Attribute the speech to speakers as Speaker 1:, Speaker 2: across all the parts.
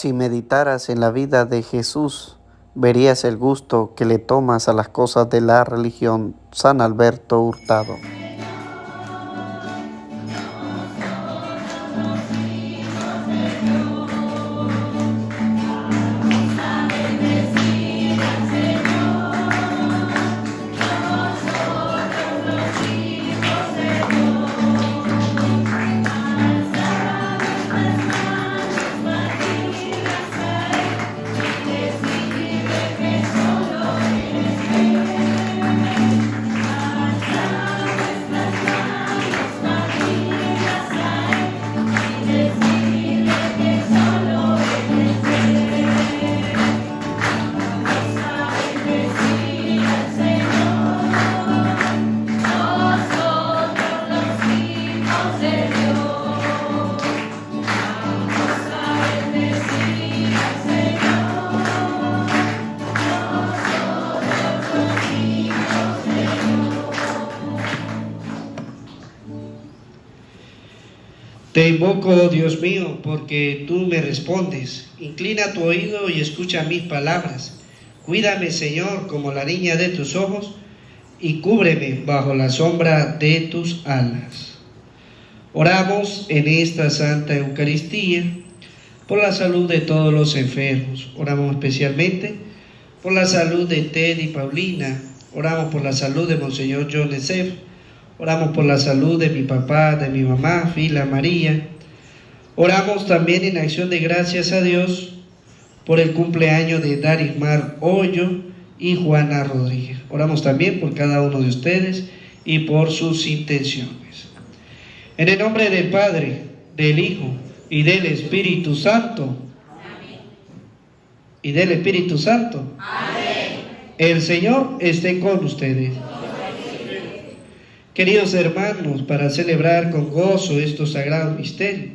Speaker 1: Si meditaras en la vida de Jesús, verías el gusto que le tomas a las cosas de la religión. San Alberto Hurtado.
Speaker 2: Te invoco, oh Dios mío, porque tú me respondes. Inclina tu oído y escucha mis palabras. Cuídame, Señor, como la niña de tus ojos, y cúbreme bajo la sombra de tus alas. Oramos en esta Santa Eucaristía por la salud de todos los enfermos. Oramos especialmente por la salud de Ted y Paulina. Oramos por la salud de Monseñor John Esef. Oramos por la salud de mi papá, de mi mamá, Fila María. Oramos también en acción de gracias a Dios por el cumpleaños de Darismar Hoyo y Juana Rodríguez. Oramos también por cada uno de ustedes y por sus intenciones. En el nombre del Padre, del Hijo y del Espíritu Santo. Amén. Y del Espíritu Santo. Amén. El Señor esté con ustedes. Queridos hermanos, para celebrar con gozo estos sagrados misterios,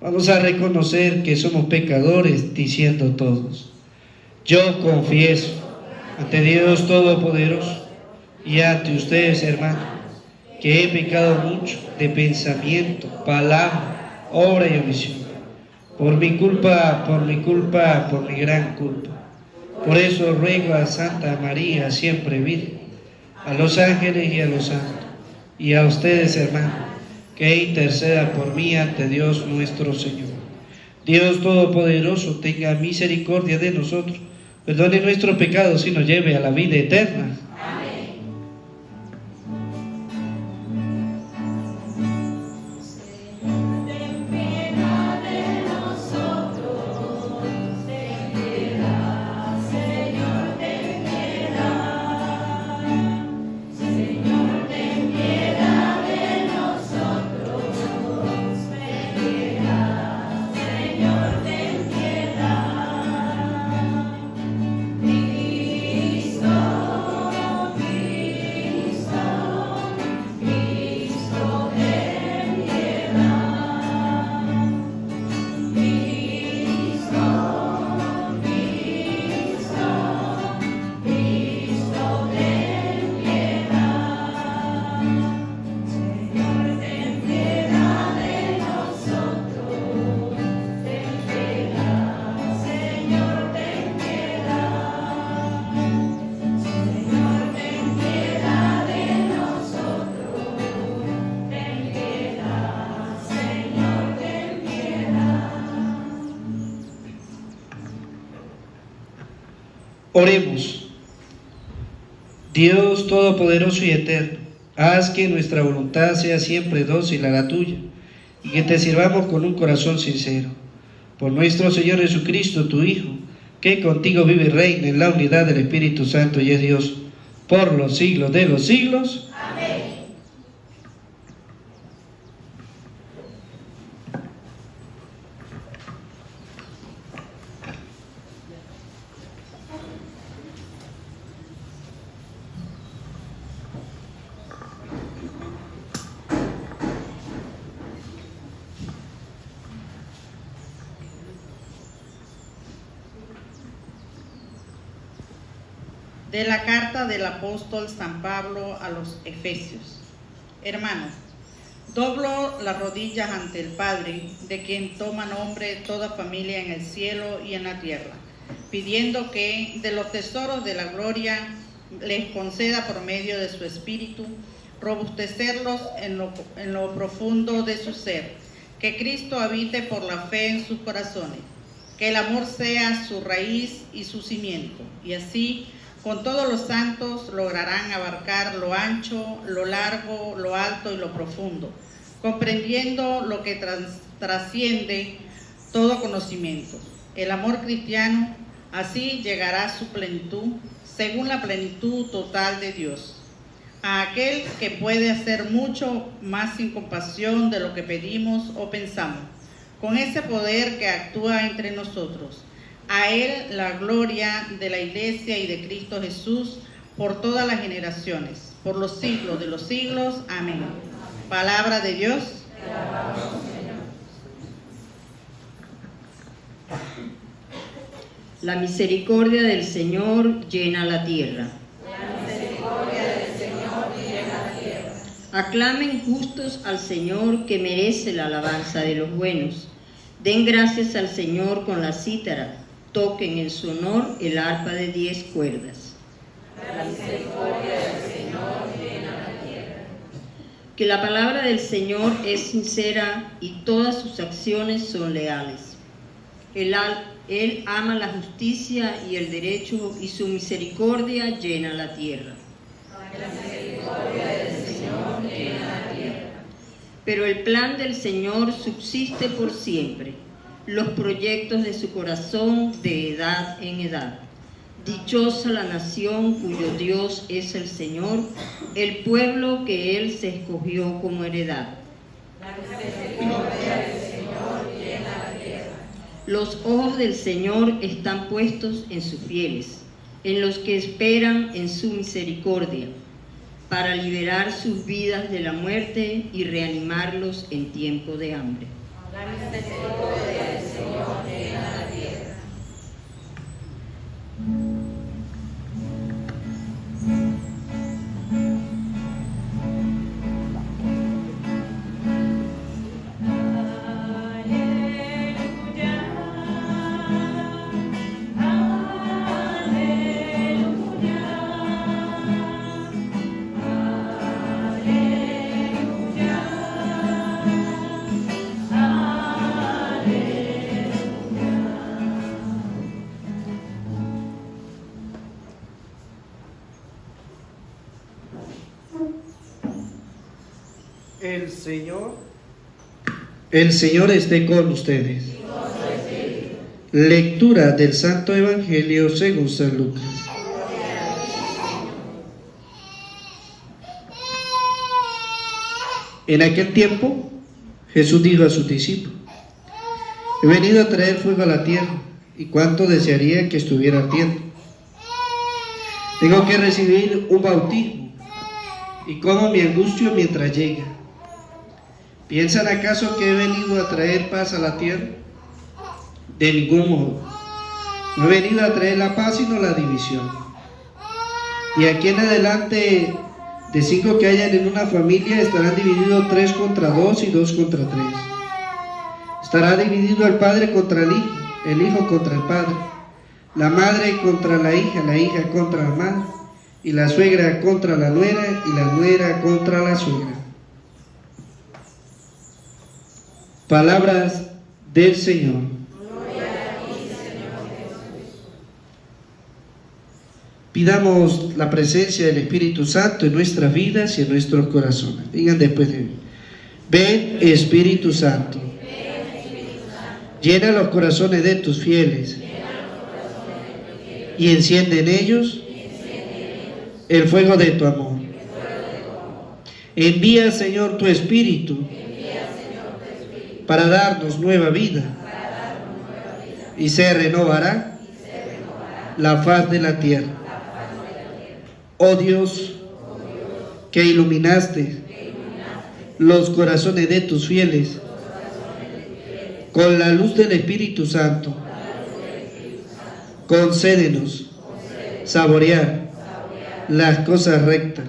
Speaker 2: vamos a reconocer que somos pecadores, diciendo todos: yo confieso ante Dios Todopoderoso y ante ustedes, hermanos, que he pecado mucho de pensamiento, palabra, obra y omisión, por mi culpa, por mi gran culpa. Por eso ruego a Santa María, siempre Virgen, a los ángeles y a los santos, y a ustedes, hermanos, que interceda por mí ante Dios nuestro Señor. Dios Todopoderoso tenga misericordia de nosotros, perdone nuestros pecados y nos lleve a la vida eterna. Oremos. Dios Todopoderoso y Eterno, haz que nuestra voluntad sea siempre dócil a la tuya y que te sirvamos con un corazón sincero. Por nuestro Señor Jesucristo, tu Hijo, que contigo vive y reina en la unidad del Espíritu Santo y es Dios por los siglos de los siglos. Amén.
Speaker 3: De la carta del apóstol San Pablo a los Efesios. Hermanos, Doblo las rodillas ante el Padre, de quien toma nombre toda familia en el cielo y en la tierra, pidiendo que de los tesoros de la gloria les conceda por medio de su Espíritu robustecerlos en lo profundo de su ser, que Cristo habite por la fe en sus corazones, que el amor sea su raíz y su cimiento, y así con todos los santos lograrán abarcar lo ancho, lo largo, lo alto y lo profundo, comprendiendo lo que trasciende todo conocimiento. El amor cristiano así llegará a su plenitud, según la plenitud total de Dios, a aquel que puede hacer mucho más sin compasión de lo que pedimos o pensamos, con ese poder que actúa entre nosotros. A Él la gloria de la Iglesia y de Cristo Jesús por todas las generaciones, por los siglos de los siglos. Amén. Palabra de Dios.
Speaker 4: La misericordia del Señor llena la tierra.
Speaker 5: La misericordia del Señor llena la tierra.
Speaker 4: Aclamen justos al Señor, que merece la alabanza de los buenos. Den gracias al Señor con la cítara. Toquen en su honor el arpa de 10 cuerdas.
Speaker 5: La misericordia del Señor llena la tierra.
Speaker 4: Que la palabra del Señor es sincera y todas sus acciones son leales. Él ama la justicia y el derecho, y su misericordia llena la tierra.
Speaker 5: La misericordia del Señor llena la tierra.
Speaker 4: Pero el plan del Señor subsiste por siempre, los proyectos de su corazón de edad en edad. Dichosa la nación cuyo Dios es el Señor, el pueblo que Él se escogió como heredad.
Speaker 5: La misericordia del Señor llena la tierra.
Speaker 4: Los ojos del Señor están puestos en sus fieles, en los que esperan en su misericordia, para liberar sus vidas de la muerte y reanimarlos en tiempo de hambre.
Speaker 5: La misericordia del Señor llena la tierra.
Speaker 2: El Señor esté con ustedes. Lectura del Santo Evangelio según San Lucas. En aquel tiempo, Jesús dijo a sus discípulos: he venido a traer fuego a la tierra, y cuánto desearía que estuviera ardiendo. Tengo que recibir un bautismo, y cómo me angustio mientras llega. ¿Piensan acaso que he venido a traer paz a la tierra? De ningún modo. No he venido a traer la paz, sino la división. Y aquí en adelante, de 5 que hayan en una familia, estarán divididos 3 contra 2 y 2 contra 3. Estará dividido el padre contra el hijo contra el padre, la madre contra la hija contra la madre, y la suegra contra la nuera, y la nuera contra la suegra. Palabras del Señor.
Speaker 5: Gloria a ti, Señor Jesús.
Speaker 2: Pidamos la presencia del Espíritu Santo en nuestras vidas y en nuestros corazones. Digan después de mí: ven, Espíritu Santo. Llena los corazones de tus fieles y enciende en ellos el fuego de tu amor. Envía, Señor, tu Espíritu para darnos nueva vida, y se renovará la faz de la tierra. Oh Dios, que iluminaste los corazones de tus fieles con la luz del Espíritu Santo, concédenos saborear las cosas rectas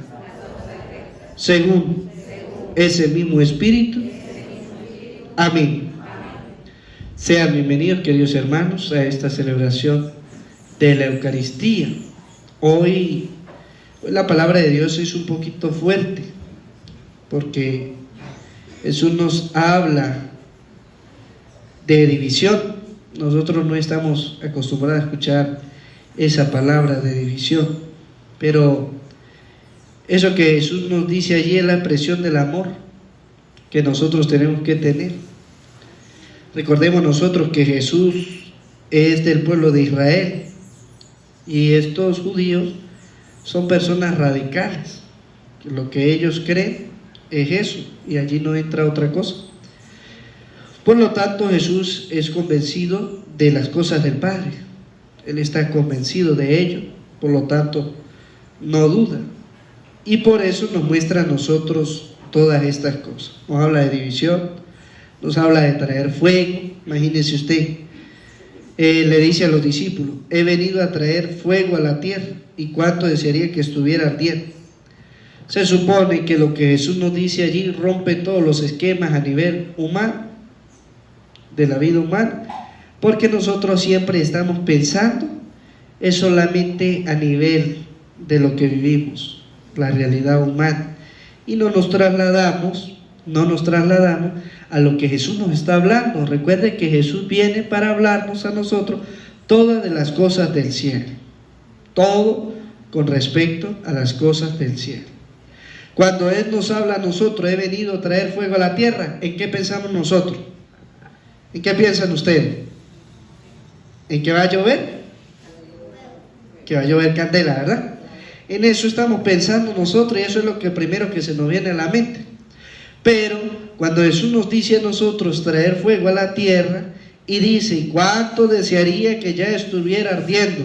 Speaker 2: según ese mismo Espíritu. Amén. Sean bienvenidos, queridos hermanos, a esta celebración de la Eucaristía. Hoy la palabra de Dios es un poquito fuerte, porque Jesús nos habla de división. Nosotros no estamos acostumbrados a escuchar esa palabra de división, pero eso que Jesús nos dice allí es la expresión del amor que nosotros tenemos que tener. Recordemos nosotros que Jesús es del pueblo de Israel y estos judíos son personas radicales. Lo que ellos creen es eso y allí no entra otra cosa. Por lo tanto, Jesús es convencido de las cosas del Padre. Él está convencido de ello, por lo tanto, no duda. Y por eso nos muestra a nosotros todas estas cosas. Nos habla de división, nos habla de traer fuego. Imagínese usted, le dice a los discípulos: he venido a traer fuego a la tierra, y cuánto desearía que estuviera ardiendo. Se supone que lo que Jesús nos dice allí rompe todos los esquemas a nivel humano, de la vida humana, porque nosotros siempre estamos pensando es solamente a nivel de lo que vivimos, la realidad humana, y no nos trasladamos a lo que Jesús nos está hablando. Recuerde que Jesús viene para hablarnos a nosotros todas de las cosas del cielo, todo con respecto a las cosas del cielo. Cuando Él nos habla a nosotros, he venido a traer fuego a la tierra, ¿en qué pensamos nosotros? ¿En qué piensan ustedes? ¿En que va a llover? Que va a llover candela, ¿verdad? En eso estamos pensando nosotros y eso es lo que primero que se nos viene a la mente. Pero cuando Jesús nos dice a nosotros traer fuego a la tierra y dice: ¿cuánto desearía que ya estuviera ardiendo?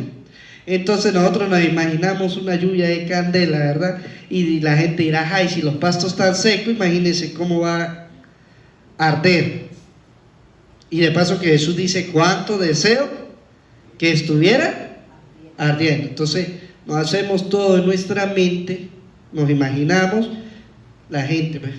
Speaker 2: Entonces nosotros nos imaginamos una lluvia de candela, ¿verdad? Y la gente dirá: ay, si los pastos están secos, imagínense cómo va a arder. Y de paso que Jesús dice: ¿cuánto deseo que estuviera ardiendo? Entonces nos hacemos todo en nuestra mente, nos imaginamos, la gente pues,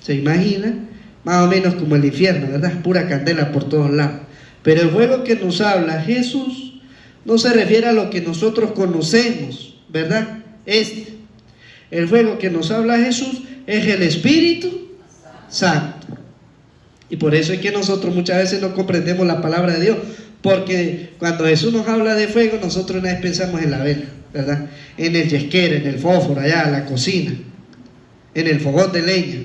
Speaker 2: se imagina más o menos como el infierno, ¿verdad? Pura candela por todos lados. Pero el fuego que nos habla Jesús no se refiere a lo que nosotros conocemos, ¿verdad? El fuego que nos habla Jesús es el Espíritu Santo. Y por eso es que nosotros muchas veces no comprendemos la palabra de Dios, porque cuando Jesús nos habla de fuego, nosotros una vez pensamos en la vela, ¿verdad? En el yesquero, en el fósforo, allá, en la cocina, en el fogón de leña.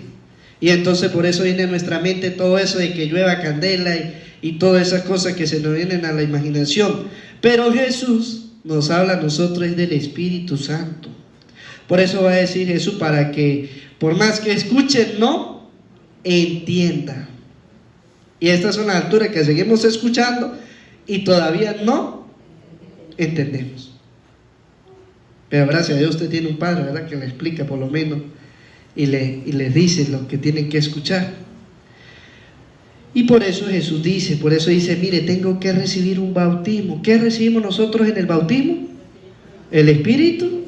Speaker 2: Y entonces por eso viene a nuestra mente todo eso de que llueva candela y todas esas cosas que se nos vienen a la imaginación. Pero Jesús nos habla a nosotros del Espíritu Santo. Por eso va a decir Jesús, para que por más que escuchen, no entiendan. Y estas son las alturas que seguimos escuchando y todavía no entendemos. Pero gracias a Dios usted tiene un padre, ¿verdad?, que le explica por lo menos y les dice lo que tienen que escuchar. Y por eso Jesús dice, mire, tengo que recibir un bautismo. ¿Qué recibimos nosotros en el bautismo? El Espíritu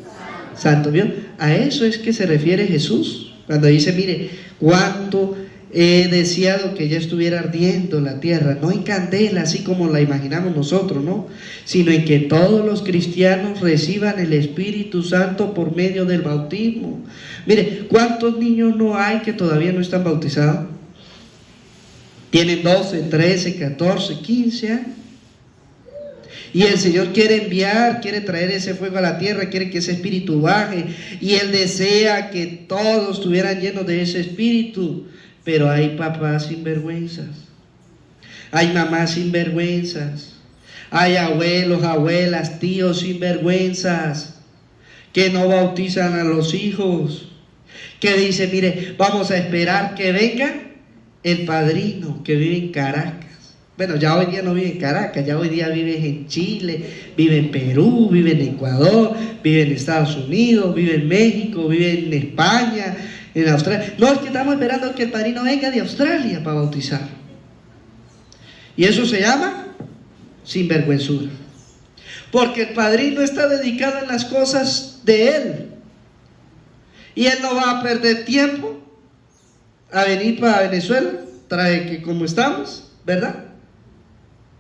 Speaker 2: Santo. ¿Vio? A eso es que se refiere Jesús cuando dice: mire, cuánto he deseado que ya estuviera ardiendo la tierra, no en candela así como la imaginamos nosotros, ¿no? Sino en que todos los cristianos reciban el Espíritu Santo por medio del bautismo. Mire, ¿cuántos niños no hay que todavía no están bautizados? Tienen 12, 13, 14, 15 años. Y el Señor quiere traer ese fuego a la tierra, quiere que ese espíritu baje, y Él desea que todos estuvieran llenos de ese espíritu. Pero hay papás sinvergüenzas, hay mamás sinvergüenzas, hay abuelos, abuelas, tíos sinvergüenzas, que no bautizan a los hijos, que dicen: mire, vamos a esperar que venga el padrino que vive en Caracas. Bueno, ya hoy día no vive en Caracas, ya hoy día vive en Chile, vive en Perú, vive en Ecuador, vive en Estados Unidos, vive en México, vive en España, en Australia. No, es que estamos esperando que el padrino venga de Australia para bautizar. Y eso se llama sinvergüenzura, porque el padrino está dedicado en las cosas de él, y él no va a perder tiempo a venir para Venezuela, trae que como estamos, ¿verdad?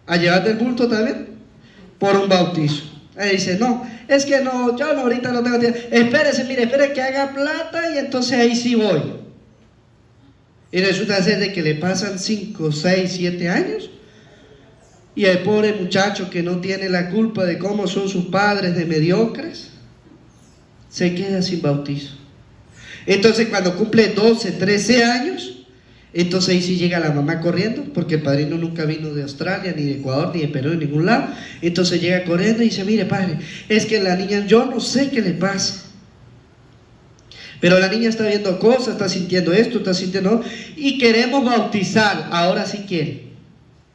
Speaker 2: A llevarte el bulto también, por un bautizo. Él dice, no, es que no, yo no, ahorita no tengo tiempo. Espérese, mire, espere que haga plata y entonces ahí sí voy. Y resulta ser de que le pasan 5, 6, 7 años y el pobre muchacho que no tiene la culpa de cómo son sus padres de mediocres, se queda sin bautizo. Entonces cuando cumple 12, 13 años, entonces ahí sí llega la mamá corriendo, porque el padrino nunca vino de Australia, ni de Ecuador, ni de Perú, ni de ningún lado. Entonces llega corriendo y dice, mire padre, es que la niña, yo no sé qué le pasa, pero la niña está viendo cosas, está sintiendo esto, está sintiendo, y queremos bautizar, ahora sí quiere,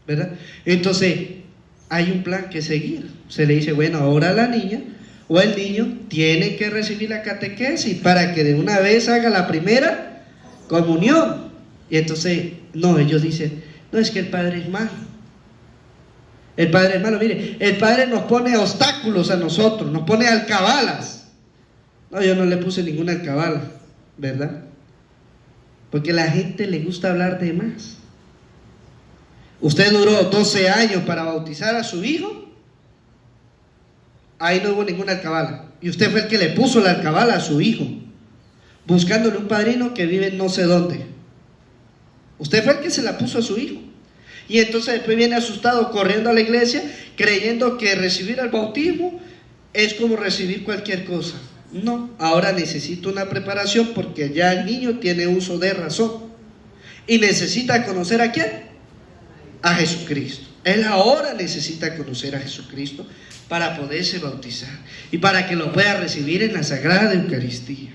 Speaker 2: ¿verdad? Entonces hay un plan que seguir. Se le dice, bueno, ahora la niña o el niño tiene que recibir la catequesis para que de una vez haga la primera comunión. Y entonces, no, ellos dicen, no, es que el padre es malo. El padre es malo, mire, el padre nos pone obstáculos a nosotros, nos pone alcabalas. No, yo no le puse ninguna alcabala, ¿verdad? Porque a la gente le gusta hablar de más. Usted duró 12 años para bautizar a su hijo, ahí no hubo ninguna alcabala. Y usted fue el que le puso la alcabala a su hijo, buscándole un padrino que vive en no sé dónde. Usted fue el que se la puso a su hijo. Y entonces después viene asustado corriendo a la iglesia, creyendo que recibir el bautismo es como recibir cualquier cosa. No, ahora necesito una preparación porque ya el niño tiene uso de razón. Y necesita conocer ¿a quién? A Jesucristo. Él ahora necesita conocer a Jesucristo para poderse bautizar y para que lo pueda recibir en la Sagrada Eucaristía.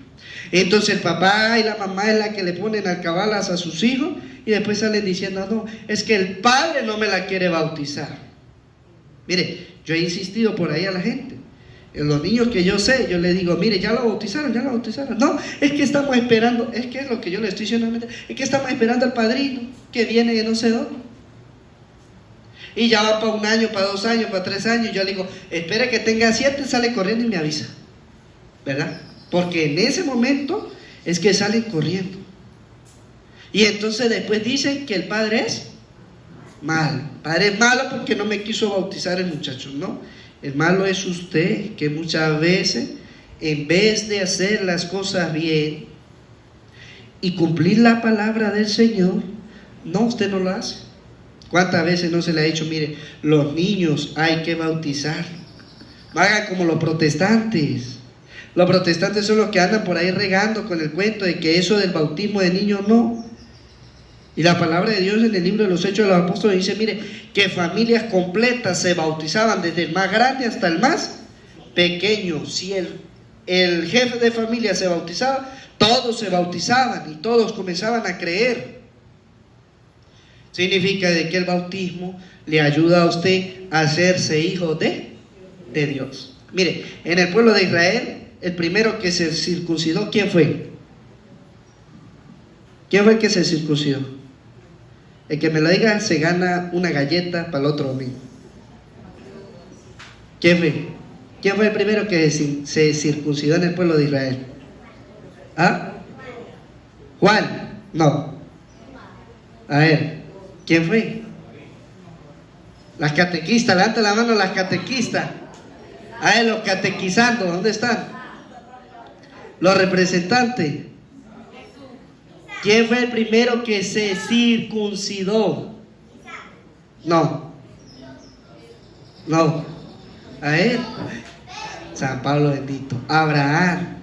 Speaker 2: Entonces el papá y la mamá es la que le ponen alcabalas a sus hijos y después salen diciendo, no, es que el padre no me la quiere bautizar. Mire, yo he insistido por ahí a la gente, en los niños que yo sé, yo les digo, mire, ya lo bautizaron. No, es que estamos esperando, es que es lo que yo le estoy diciendo, es que estamos esperando al padrino que viene de no sé dónde. Y ya va para 1 año, para 2 años, para 3 años. Yo le digo, espere que tenga 7, sale corriendo y me avisa, ¿verdad? Porque en ese momento es que salen corriendo. Y entonces después dicen que el padre es malo. El padre es malo porque no me quiso bautizar el muchacho. No, el malo es usted, que muchas veces en vez de hacer las cosas bien y cumplir la palabra del Señor, no, usted no lo hace. ¿Cuántas veces no se le ha dicho, mire, los niños hay que bautizar? Hagan como los protestantes. Los protestantes son los que andan por ahí regando con el cuento de que eso del bautismo de niños no. Y la palabra de Dios en el libro de los Hechos de los Apóstoles dice, mire, que familias completas se bautizaban desde el más grande hasta el más pequeño. Si el jefe de familia se bautizaba, todos se bautizaban y todos comenzaban a creer. Significa de que el bautismo le ayuda a usted a hacerse hijo de Dios. Mire, en el pueblo de Israel, el primero que se circuncidó, ¿quién fue? ¿Quién fue el que se circuncidó? El que me lo diga se gana una galleta para el otro domingo. ¿Quién fue? ¿Quién fue el primero que se circuncidó en el pueblo de Israel? ¿Ah? ¿Juan? No. A ver, ¿quién fue? Las catequistas, levanta la mano las catequistas. A ver, los catequizando, ¿dónde están? Los representantes. ¿Quién fue el primero que se circuncidó? No. A ver, San Pablo bendito. Abraham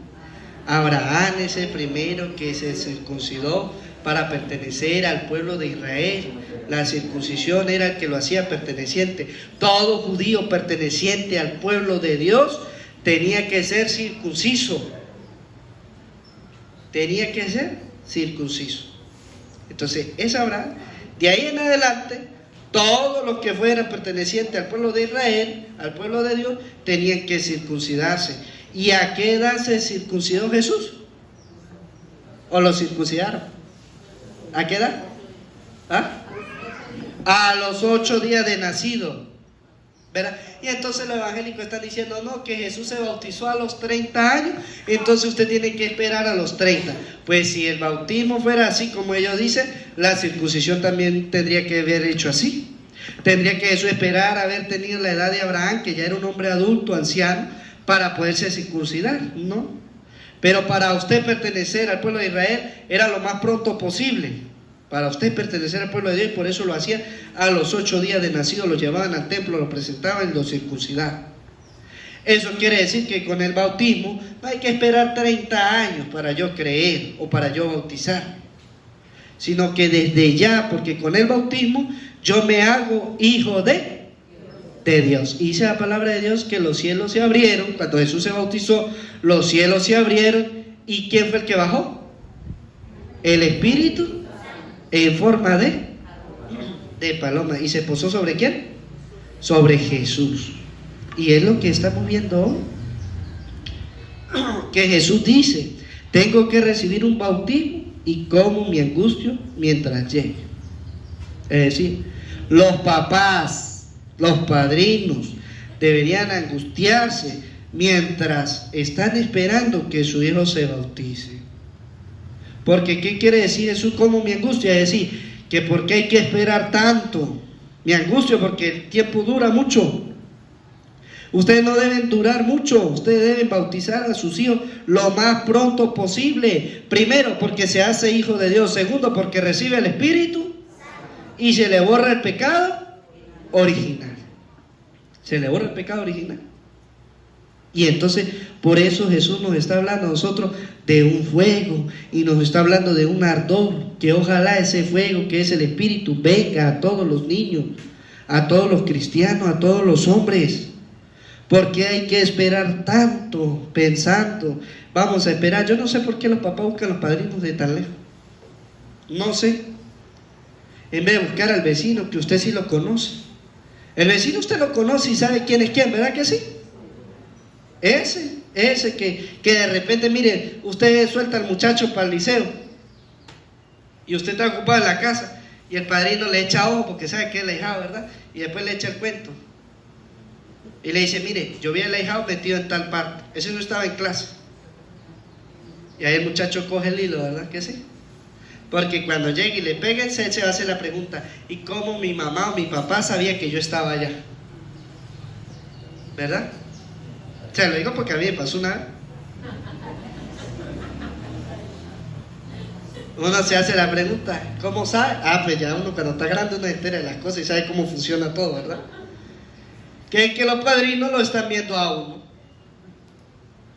Speaker 2: es el primero que se circuncidó para pertenecer al pueblo de Israel. La circuncisión era el que lo hacía perteneciente. Todo judío perteneciente al pueblo de Dios tenía que ser circunciso. Tenía que ser circunciso. Entonces, es Abraham. De ahí en adelante, todos los que fueran pertenecientes al pueblo de Israel, al pueblo de Dios, tenían que circuncidarse. ¿Y a qué edad se circuncidó Jesús? ¿O lo circuncidaron? ¿A qué edad? ¿Ah? A los 8 días de nacido. ¿verdad? Y entonces los evangélicos están diciendo, no, que Jesús se bautizó a los 30 años, entonces usted tiene que esperar a los 30. Pues si el bautismo fuera así como ellos dicen, la circuncisión también tendría que haber hecho así. Tendría que Jesús esperar a haber tenido la edad de Abraham, que ya era un hombre adulto, anciano, para poderse circuncidar, ¿no? Pero para usted pertenecer al pueblo de Israel era lo más pronto posible. Para usted pertenecer al pueblo de Dios, y por eso lo hacían a los 8 días de nacido, lo llevaban al templo, lo presentaban y lo circuncidaban. Eso quiere decir que con el bautismo no hay que esperar 30 años para yo creer o para yo bautizar, sino que desde ya, porque con el bautismo yo me hago hijo de Dios. Y dice la palabra de Dios que los cielos se abrieron. Cuando Jesús se bautizó, los cielos se abrieron. ¿Y quién fue el que bajó? El Espíritu en forma de paloma. ¿Y se posó sobre quién? Sobre Jesús. Y es lo que estamos viendo hoy, que Jesús dice: tengo que recibir un bautismo y como mi angustio mientras llegue. Es decir, los papás, los padrinos deberían angustiarse mientras están esperando que su hijo se bautice. Porque ¿qué quiere decir Jesús? ¿Cómo mi angustia? Es decir, que porque hay que esperar tanto. Mi angustia porque el tiempo dura mucho. Ustedes no deben durar mucho, ustedes deben bautizar a sus hijos lo más pronto posible. Primero, porque se hace hijo de Dios. Segundo, porque recibe el Espíritu y se le borra el pecado original. Se le borra el pecado original. Y entonces, por eso Jesús nos está hablando a nosotros de un fuego y nos está hablando de un ardor, que ojalá ese fuego que es el Espíritu venga a todos los niños, a todos los cristianos, a todos los hombres. ¿Por qué hay que esperar tanto pensando? Vamos a esperar. Yo no sé por qué los papás buscan los padrinos de tan lejos. No sé. En vez de buscar al vecino, que usted sí lo conoce. El vecino usted lo conoce y sabe quién es quién, ¿verdad que sí? Ese que de repente, mire, usted suelta al muchacho para el liceo y usted está ocupado en la casa y el padrino le echa ojo porque sabe que es el ahijado, ¿verdad? Y después le echa el cuento. Y le dice: mire, yo vi al ahijado metido en tal parte. Ese no estaba en clase. Y ahí el muchacho coge el hilo, ¿verdad que sí? Porque cuando llegue y le peguen, se va a hacer la pregunta: ¿y cómo mi mamá o mi papá sabía que yo estaba allá? ¿Verdad? Se lo digo porque a mí me pasó una vez. Uno se hace la pregunta: ¿cómo sabe? Pues ya uno cuando está grande uno se entera de las cosas y sabe cómo funciona todo, ¿verdad? Que los padrinos lo están viendo a uno.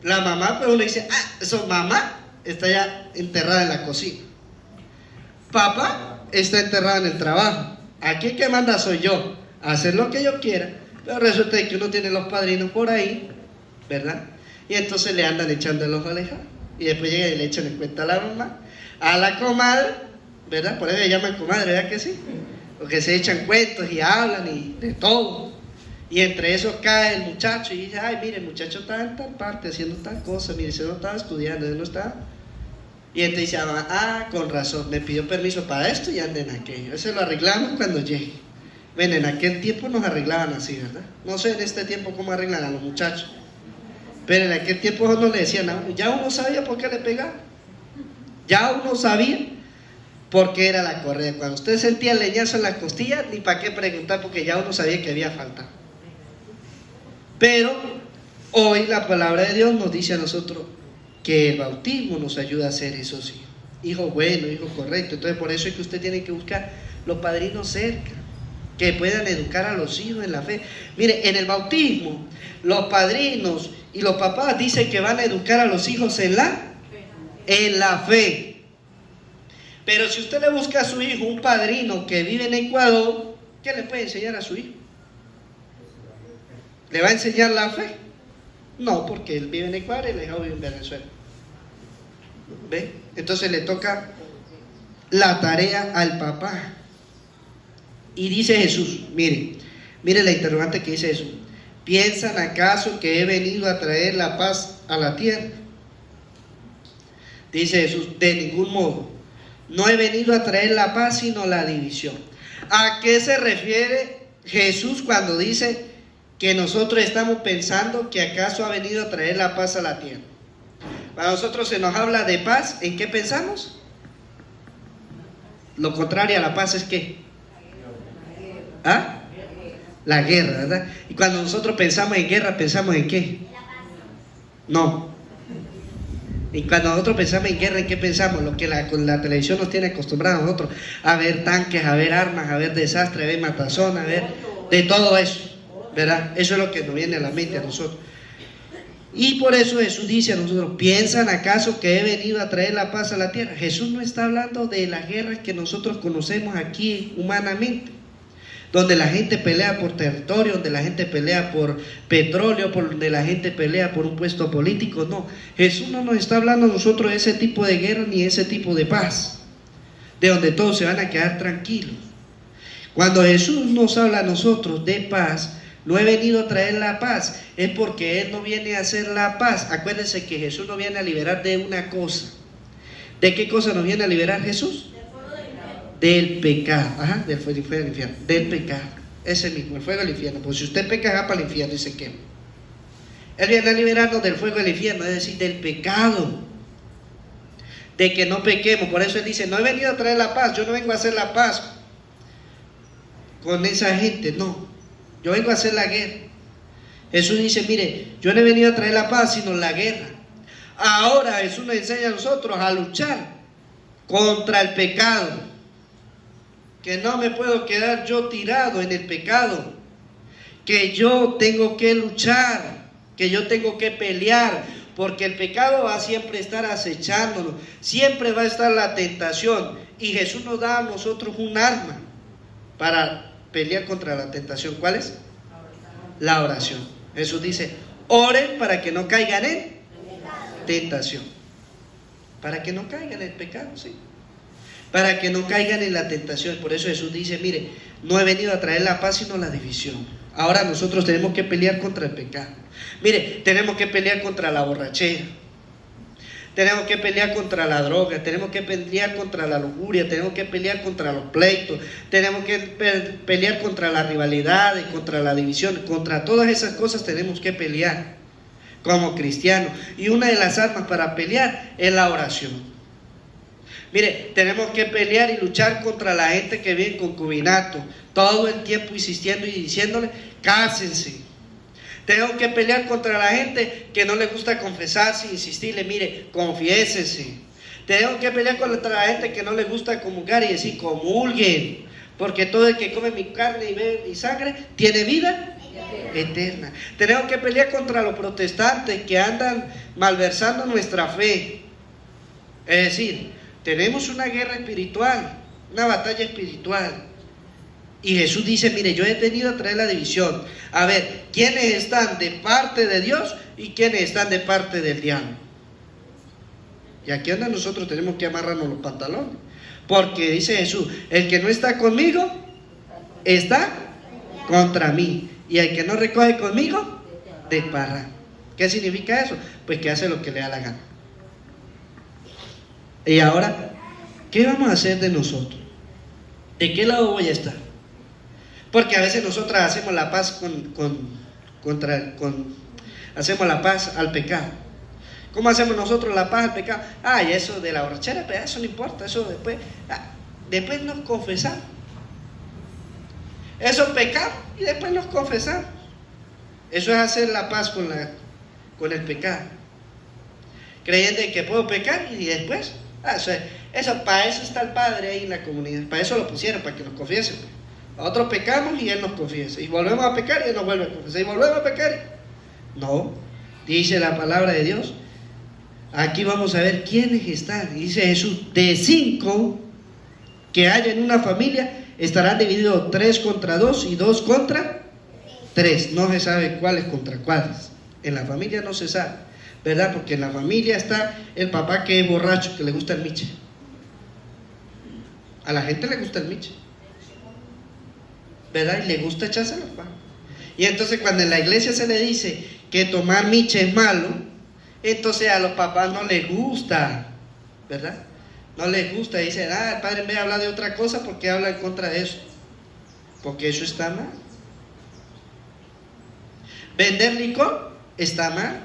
Speaker 2: La mamá, pero uno dice: eso mamá está ya enterrada en la cocina. Papá está enterrado en el trabajo. Aquí el que manda soy yo, a hacer lo que yo quiera. Pero resulta que uno tiene los padrinos por ahí, ¿verdad? Y entonces le andan echando el ojo al hijado. Y después llega y le echan en cuenta a la mamá, a la comadre, ¿verdad? Por eso le llaman comadre, ¿verdad que sí? Porque se echan cuentos y hablan y de todo. Y entre esos cae el muchacho y dice: ay, mire, el muchacho está en tal parte haciendo tal cosa, mire, se no estaba estudiando, él no está. Y entonces dice: con razón, me pidió permiso para esto y anda en aquello. Eso lo arreglamos cuando llegue. Ven, en aquel tiempo nos arreglaban así, ¿verdad? No sé en este tiempo cómo arreglan a los muchachos, pero en aquel tiempo no le decían nada. Ya uno sabía por qué le pegaban. Ya uno sabía por qué era la correa. Cuando usted sentía el leñazo en las costillas, ni para qué preguntar, porque ya uno sabía que había falta. Pero hoy la palabra de Dios nos dice a nosotros que el bautismo nos ayuda a ser esos hijos. Hijos buenos, hijos correctos. Entonces por eso es que usted tiene que buscar los padrinos cerca, que puedan educar a los hijos en la fe. Mire, en el bautismo, los padrinos y los papás dicen que van a educar a los hijos en la fe. Pero si usted le busca a su hijo un padrino que vive en Ecuador, ¿qué le puede enseñar a su hijo? ¿Le va a enseñar la fe? No, porque él vive en Ecuador y el hijo vive en Venezuela. ¿Ve? Entonces le toca la tarea al papá. Y dice Jesús, mire la interrogante que dice Jesús: ¿piensan acaso que he venido a traer la paz a la tierra? Dice Jesús: de ningún modo. No he venido a traer la paz, sino la división. ¿A qué se refiere Jesús cuando dice que nosotros estamos pensando que acaso ha venido a traer la paz a la tierra. Para nosotros se nos habla de paz, ¿en qué pensamos? Lo contrario a la paz es ¿qué? ¿Ah? La guerra, ¿verdad? Y cuando nosotros pensamos en guerra, ¿pensamos en qué? No. Y cuando nosotros pensamos en guerra, ¿en qué pensamos? Lo que la televisión nos tiene acostumbrados a nosotros, a ver tanques, a ver armas, a ver desastres, a ver matazón, a ver de todo eso, ¿verdad? Eso es lo que nos viene a la mente a nosotros. Y por eso Jesús dice a nosotros, ¿piensan acaso que he venido a traer la paz a la tierra? Jesús no está hablando de las guerras que nosotros conocemos aquí humanamente, donde la gente pelea por territorio, donde la gente pelea por petróleo, donde la gente pelea por un puesto político. No, Jesús no nos está hablando a nosotros de ese tipo de guerra ni ese tipo de paz, de donde todos se van a quedar tranquilos. Cuando Jesús nos habla a nosotros de paz, no he venido a traer la paz, es porque Él no viene a hacer la paz. Acuérdense que Jesús no viene a liberar de una cosa. ¿De qué cosa nos viene a liberar Jesús? Del pecado. Ajá, del fuego del infierno. Del pecado. Ese mismo, el fuego del infierno. Pues si usted peca, va para el infierno y se quema. Él viene a liberarnos del fuego del infierno, es decir, del pecado. De que no pequemos. Por eso Él dice, no he venido a traer la paz. Yo no vengo a hacer la paz con esa gente, no. Yo vengo a hacer la guerra. Jesús dice, mire, yo no he venido a traer la paz, sino la guerra. Ahora Jesús nos enseña a nosotros a luchar contra el pecado. Que no me puedo quedar yo tirado en el pecado. Que yo tengo que luchar. Que yo tengo que pelear. Porque el pecado va a siempre estar acechándonos. Siempre va a estar la tentación. Y Jesús nos da a nosotros un arma para pelear contra la tentación. ¿Cuál es? La oración. Jesús dice, oren para que no caigan en tentación. Para que no caigan en el pecado, sí. Para que no caigan en la tentación. Por eso Jesús dice, mire, no he venido a traer la paz sino la división. Ahora nosotros tenemos que pelear contra el pecado. Mire, tenemos que pelear contra la borrachera. Tenemos que pelear contra la droga, tenemos que pelear contra la lujuria, tenemos que pelear contra los pleitos, tenemos que pelear contra la rivalidad, contra la división, contra todas esas cosas tenemos que pelear como cristianos. Y una de las armas para pelear es la oración. Mire, tenemos que pelear y luchar contra la gente que vive en concubinato, todo el tiempo insistiendo y diciéndole, cásense. Tengo que pelear contra la gente que no le gusta confesarse e insistirle, mire, confiésese. Tengo que pelear contra la gente que no le gusta comulgar y decir, comulguen, porque todo el que come mi carne y bebe mi sangre tiene vida eterna. Tenemos que pelear contra los protestantes que andan malversando nuestra fe. Es decir, tenemos una guerra espiritual, una batalla espiritual. Y Jesús dice, mire, yo he venido a traer la división. A ver, ¿quiénes están de parte de Dios y quiénes están de parte del diablo? Y aquí donde nosotros tenemos que amarrarnos los pantalones. Porque dice Jesús, el que no está conmigo, está contra mí. Y el que no recoge conmigo, desparra. ¿Qué significa eso? Pues que hace lo que le da la gana. Y ahora, ¿qué vamos a hacer de nosotros? ¿De qué lado voy a estar? Porque a veces nosotras hacemos la paz hacemos la paz al pecado. ¿Cómo hacemos nosotros la paz al pecado? Y eso de la borrachera, pero eso no importa, eso después nos confesamos. Eso es pecado y después nos confesamos. Eso es hacer la paz con el pecado. Creyendo que puedo pecar y después, para eso está el Padre ahí en la comunidad. Para eso lo pusieron, para que nos confiesen. Nosotros pecamos y Él nos confiesa. Y volvemos a pecar y Él nos vuelve a confesar. Y volvemos a pecar. No, dice la palabra de Dios. Aquí vamos a ver quiénes están. Dice Jesús, de 5 que haya en una familia, estarán divididos 3 contra 2 y 2 contra 3. No se sabe cuáles contra cuáles. En la familia no se sabe, ¿verdad? Porque en la familia está el papá que es borracho, que le gusta el miche. A la gente le gusta el miche, ¿verdad? Y le gusta echarse los palos. Y entonces cuando en la iglesia se le dice que tomar miche es malo, entonces a los papás no les gusta, ¿verdad? No les gusta. Dicen, el padre en vez de hablar de otra cosa, ¿por qué habla en contra de eso? Porque eso está mal. Vender licor está mal,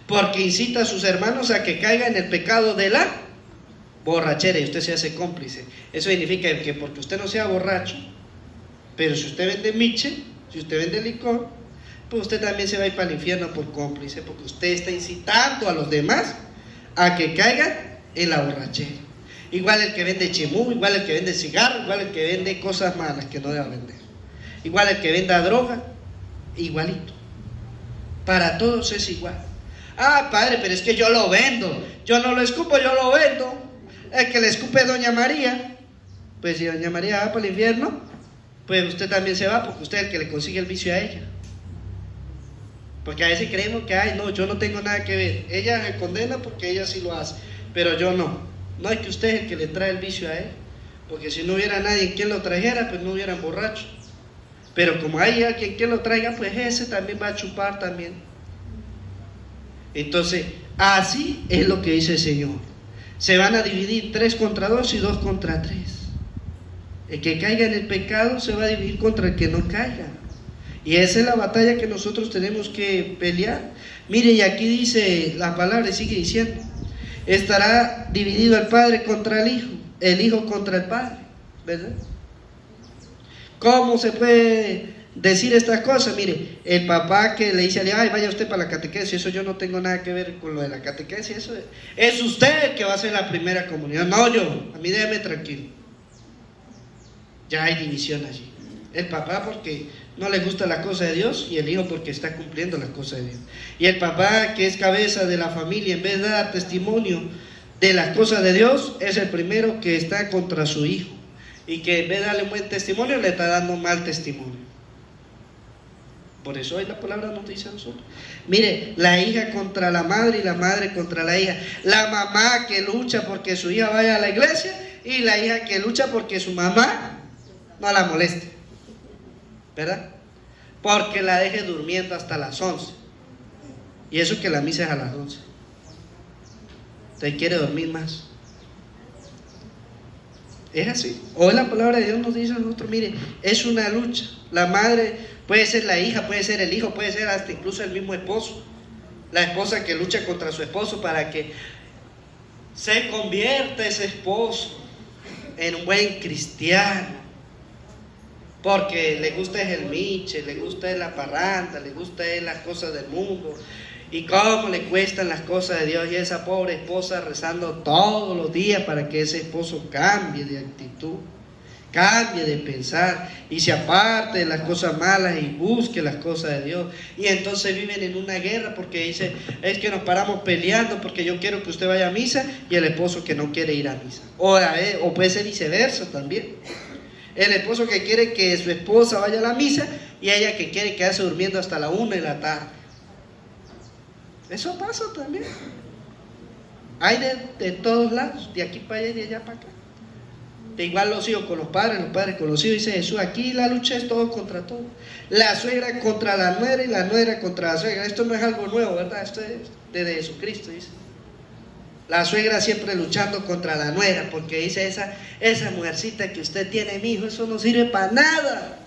Speaker 2: porque incita a sus hermanos a que caigan en el pecado de la borrachera y usted se hace cómplice. Eso significa que porque usted no sea borracho, pero si usted vende miche, si usted vende licor, pues usted también se va a ir para el infierno por cómplice, porque usted está incitando a los demás a que caigan en la borrachera. Igual el que vende chimú, igual el que vende cigarro, igual el que vende cosas malas que no debe vender, igual el que venda droga, igualito. Para todos es igual. Ah, padre, pero es que yo lo vendo, yo no lo escupo, yo lo vendo. El que le escupe es doña María, pues si doña María va para el infierno, pues usted también se va, porque usted es el que le consigue el vicio a ella. Porque a veces creemos que, ay, no, yo no tengo nada que ver, ella se condena porque ella sí lo hace, pero yo no. No es que usted es el que le trae el vicio a él, porque si no hubiera nadie quien lo trajera, pues no hubieran borrachos. Pero como hay alguien que lo traiga, pues ese también va a chupar también. Entonces, así es lo que dice el Señor. Se van a dividir 3 contra 2 y 2 contra 3. El que caiga en el pecado se va a dividir contra el que no caiga. Y esa es la batalla que nosotros tenemos que pelear. Mire, y aquí dice la palabra, sigue diciendo: estará dividido el padre contra el hijo contra el padre, ¿verdad? ¿Cómo se puede decir estas cosas? Mire, el papá que le dice al hijo, ay, vaya usted para la catequesis, eso yo no tengo nada que ver con lo de la catequesis, eso es usted el que va a hacer la primera comunión, no yo, a mí déjeme tranquilo. Ya hay división allí. El papá porque no le gusta la cosa de Dios y el hijo porque está cumpliendo las cosas de Dios. Y el papá, que es cabeza de la familia, en vez de dar testimonio de las cosas de Dios, es el primero que está contra su hijo. Y que en vez de darle un buen testimonio, le está dando mal testimonio. Por eso hoy la palabra nos dice a nosotros. Mire, la hija contra la madre y la madre contra la hija. La mamá que lucha porque su hija vaya a la iglesia y la hija que lucha porque su mamá no la moleste, ¿verdad? Porque la deje durmiendo hasta las 11. Y eso que la misa es a las 11. Usted quiere dormir más. Es así. Hoy la palabra de Dios nos dice a nosotros, mire, es una lucha. La madre puede ser la hija, puede ser el hijo, puede ser hasta incluso el mismo esposo. La esposa que lucha contra su esposo para que se convierta ese esposo en un buen cristiano. Porque le gusta el miche, le gusta la parranda, le gusta las cosas del mundo. Y cómo le cuestan las cosas de Dios. Y esa pobre esposa rezando todos los días para que ese esposo cambie de actitud, cambie de pensar y se aparte de las cosas malas y busque las cosas de Dios. Y entonces viven en una guerra porque dice, es que nos paramos peleando porque yo quiero que usted vaya a misa y el esposo que no quiere ir a misa. O puede ser viceversa también. El esposo que quiere que su esposa vaya a la misa y ella que quiere quedarse durmiendo hasta la 1 de la tarde. Eso pasa también. Hay de todos lados, de aquí para allá y de allá para acá. De igual los hijos con los padres con los hijos, dice Jesús. Aquí la lucha es todo contra todo. La suegra contra la nuera y la nuera contra la suegra. Esto no es algo nuevo, ¿verdad? Esto es desde Jesucristo, dice. La suegra siempre luchando contra la nuera, porque dice esa mujercita que usted tiene, mi hijo, eso no sirve para nada.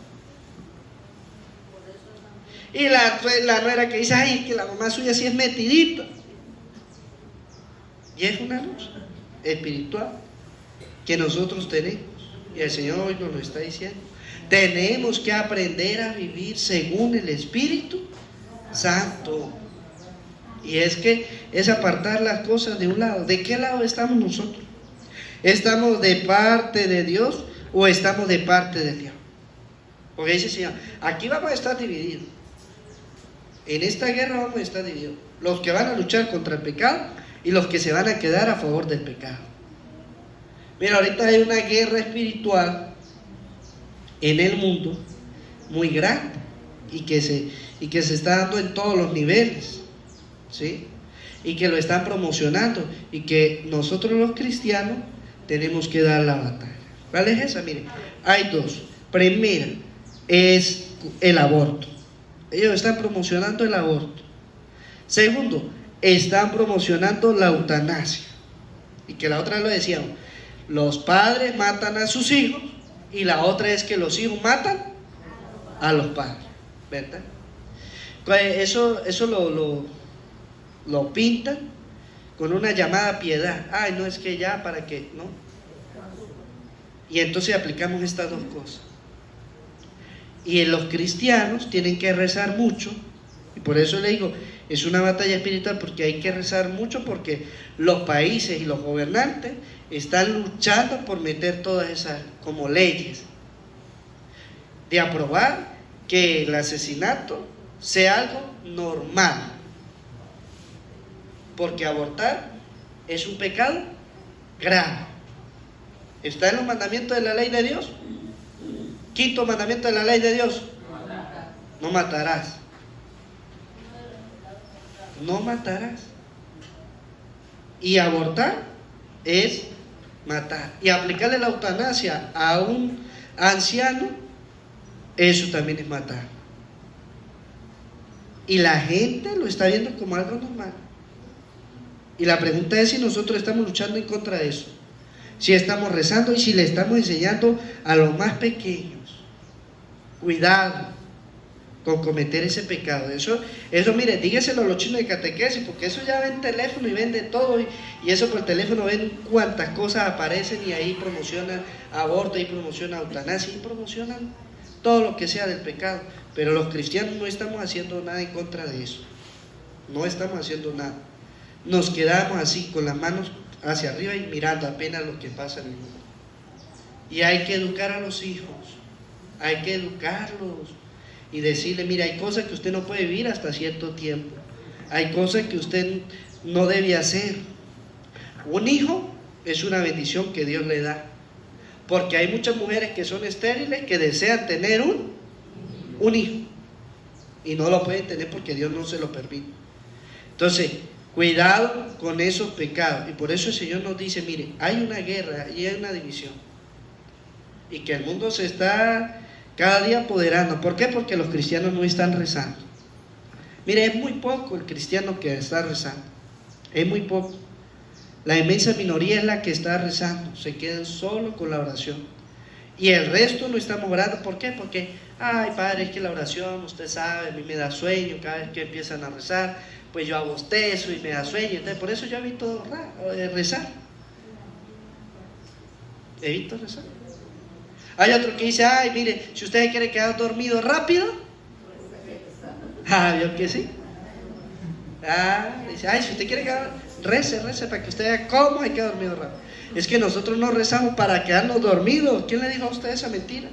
Speaker 2: Y la nuera que dice, ay, que la mamá suya sí es metidita. Y es una lucha espiritual que nosotros tenemos. Y el Señor hoy nos lo está diciendo. Tenemos que aprender a vivir según el Espíritu Santo. Y es que es apartar las cosas de un lado. ¿De qué lado estamos nosotros? ¿Estamos de parte de Dios o estamos de parte del diablo? Porque dice el Señor, aquí vamos a estar divididos. En esta guerra vamos a estar divididos. Los que van a luchar contra el pecado y los que se van a quedar a favor del pecado. Mira, ahorita hay una guerra espiritual en el mundo muy grande y que se está dando en todos los niveles, ¿sí? Y que lo están promocionando y que nosotros los cristianos tenemos que dar la batalla. ¿Cuál es esa? Mire, hay dos. Primera es el aborto. Ellos están promocionando el aborto. Segundo, están promocionando la eutanasia. Y que la otra lo decíamos, los padres matan a sus hijos y la otra es que los hijos matan a los padres, ¿verdad? Eso lo pintan con una llamada piedad. Ay, no, es que ya, ¿para qué? ¿No? Y entonces aplicamos estas dos cosas. Y los cristianos tienen que rezar mucho, y por eso le digo, es una batalla espiritual, porque hay que rezar mucho, porque los países y los gobernantes están luchando por meter todas esas como leyes, de aprobar que el asesinato sea algo normal, porque abortar es un pecado grave. Está en los mandamientos de la ley de Dios. Quinto mandamiento de la ley de Dios: no matarás. No matarás. Y abortar es matar. Y aplicarle la eutanasia a un anciano, eso también es matar. Y la gente lo está viendo como algo normal. Y la pregunta es si nosotros estamos luchando en contra de eso, si estamos rezando y si le estamos enseñando a los más pequeños, cuidado con cometer ese pecado. Eso mire, dígaselo a los chinos de catequesis, porque eso ya ven teléfono y ven de todo, y eso por teléfono ven cuántas cosas aparecen, y ahí promocionan aborto, ahí promocionan eutanasia, y promocionan todo lo que sea del pecado. Pero los cristianos no estamos haciendo nada en contra de eso, no estamos haciendo nada. Nos quedamos así con las manos hacia arriba y mirando apenas lo que pasa en el mundo. Y hay que educar a los hijos, hay que educarlos y decirle: mira, hay cosas que usted no puede vivir hasta cierto tiempo, hay cosas que usted no debe hacer. Un hijo es una bendición que Dios le da, porque hay muchas mujeres que son estériles, que desean tener un hijo y no lo pueden tener porque Dios no se lo permite. Entonces, cuidado con esos pecados. Y por eso el Señor nos dice: mire, hay una guerra y hay una división, y que el mundo se está cada día apoderando. ¿Por qué? Porque los cristianos no están rezando. Mire, es muy poco el cristiano que está rezando, es muy poco. La inmensa minoría es la que está rezando, se quedan solo con la oración, y el resto no estamos orando. ¿Por qué? Porque, ay, padre, es que la oración, usted sabe, a mí me da sueño cada vez que empiezan a rezar, pues yo abostezo y me da sueño. Entonces, por eso yo evito rezar. Evito rezar. Hay otro que dice: ay, mire, si usted quiere quedar dormido rápido, ¿vio que sí? Dice: ay, si usted quiere quedar, rece para que usted vea cómo hay que quedar dormido rápido. Es que nosotros no rezamos para quedarnos dormidos. ¿Quién le dijo a usted esa mentira?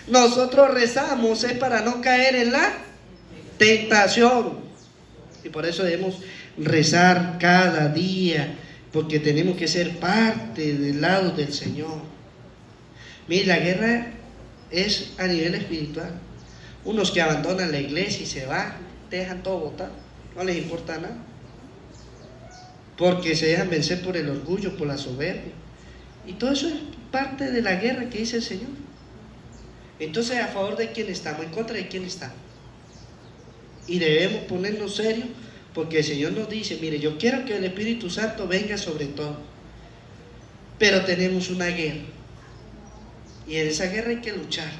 Speaker 2: Nosotros rezamos es para no caer en la tentación. Y por eso debemos rezar cada día, porque tenemos que ser parte del lado del Señor. Mire, la guerra es a nivel espiritual. Unos que abandonan la iglesia y se van, dejan todo botado, no les importa nada, porque se dejan vencer por el orgullo, por la soberbia. Y todo eso es parte de la guerra que dice el Señor. Entonces, ¿a favor de quién estamos? ¿En contra de quién estamos? Y debemos ponernos serios, porque el Señor nos dice: mire, yo quiero que el Espíritu Santo venga sobre todo, pero tenemos una guerra, y en esa guerra hay que luchar,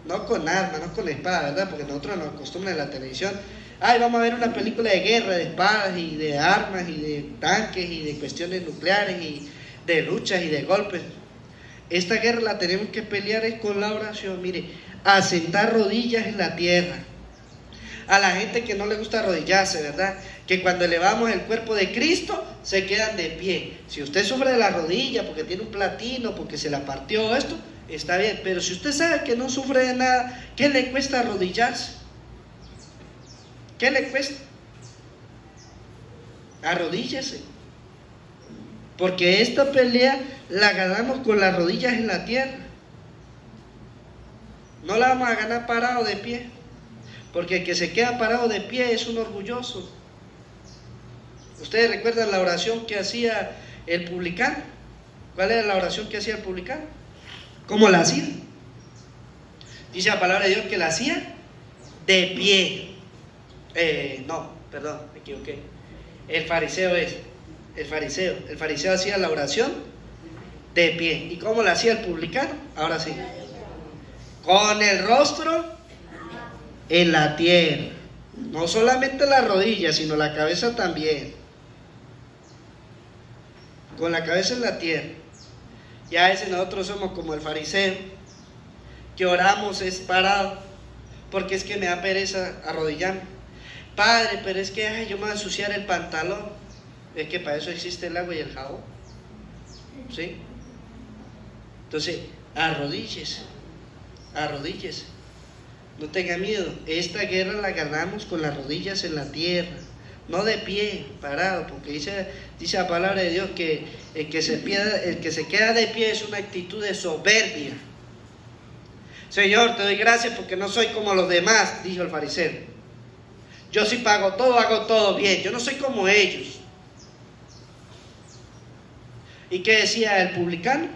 Speaker 2: no con armas, no con espada, ¿verdad? Porque nosotros nos acostumbran en la televisión: ay, vamos a ver una película de guerra, de espadas y de armas y de tanques y de cuestiones nucleares y de luchas y de golpes. Esta guerra la tenemos que pelear es con la oración. Mire, a sentar rodillas en la tierra. A la gente que no le gusta arrodillarse, ¿verdad? Que cuando elevamos el cuerpo de Cristo se quedan de pie. Si usted sufre de la rodilla porque tiene un platino, porque se la partió esto, está bien. Pero si usted sabe que no sufre de nada, ¿qué le cuesta arrodillarse? ¿Qué le cuesta? Arrodíllese. Porque esta pelea la ganamos con las rodillas en la tierra. No la vamos a ganar parado de pie. Porque el que se queda parado de pie es un orgulloso. ¿Ustedes recuerdan la oración que hacía el publicano? ¿Cuál era la oración que hacía el publicano? ¿Cómo la hacía? Dice la palabra de Dios que la hacía de pie. No, perdón, me equivoqué. El fariseo hacía la oración de pie. ¿Y cómo la hacía el publicano? Ahora sí. Con el rostro en la tierra. No solamente las rodillas, sino la cabeza también. Con la cabeza en la tierra. Ya a veces nosotros somos como el fariseo, que oramos es parado, porque es que me da pereza arrodillarme. Padre, pero es que yo me voy a ensuciar el pantalón. Es que para eso existe el agua y el jabón. ¿Sí? Entonces, arrodíllese. No tenga miedo. Esta guerra la ganamos con las rodillas en la tierra, no de pie, parado, porque dice la palabra de Dios que el que se queda de pie es una actitud de soberbia. Señor, te doy gracias porque no soy como los demás, dijo el fariseo. Yo sí pago todo, hago todo bien, yo no soy como ellos. ¿Y qué decía el publicano?